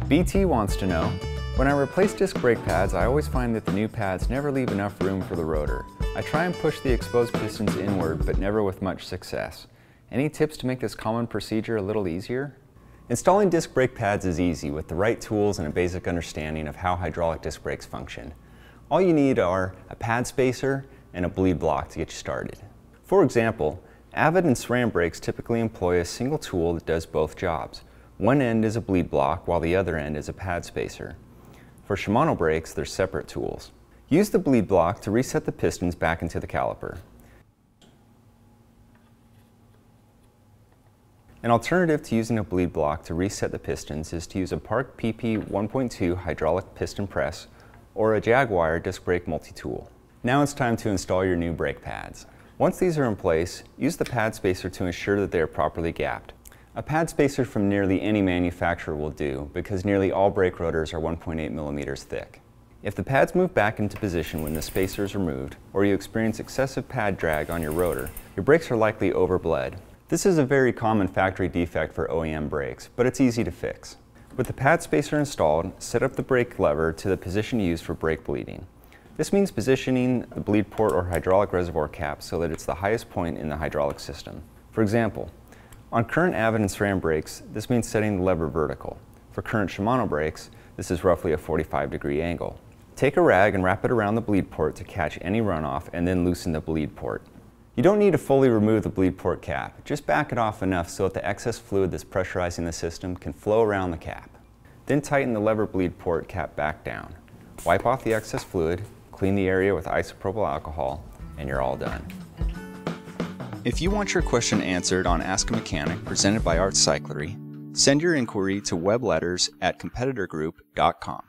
BT wants to know, when I replace disc brake pads, I always find that the new pads never leave enough room for the rotor. I try and push the exposed pistons inward, but never with much success. Any tips to make this common procedure a little easier? Installing disc brake pads is easy with the right tools and a basic understanding of how hydraulic disc brakes function. All you need are a pad spacer and a bleed block to get you started. For example, Avid and SRAM brakes typically employ a single tool that does both jobs. One end is a bleed block while the other end is a pad spacer. For Shimano brakes, they're separate tools. Use the bleed block to reset the pistons back into the caliper. An alternative to using a bleed block to reset the pistons is to use a Park PP 1.2 hydraulic piston press or a Jaguar disc brake multi-tool. Now it's time to install your new brake pads. Once these are in place, use the pad spacer to ensure that they are properly gapped. A pad spacer from nearly any manufacturer will do because nearly all brake rotors are 1.8 millimeters thick. If the pads move back into position when the spacer is removed, or you experience excessive pad drag on your rotor, your brakes are likely overbled. This is a very common factory defect for OEM brakes, but it's easy to fix. With the pad spacer installed, set up the brake lever to the position used for brake bleeding. This means positioning the bleed port or hydraulic reservoir cap so that it's the highest point in the hydraulic system. For example, on current Avid and SRAM brakes, this means setting the lever vertical. For current Shimano brakes, this is roughly a 45-degree angle. Take a rag and wrap it around the bleed port to catch any runoff and then loosen the bleed port. You don't need to fully remove the bleed port cap, just back it off enough so that the excess fluid that's pressurizing the system can flow around the cap. Then tighten the lever bleed port cap back down. Wipe off the excess fluid, clean the area with isopropyl alcohol, and you're all done. If you want your question answered on Ask a Mechanic presented by Art Cyclery, send your inquiry to webletters@competitorgroup.com.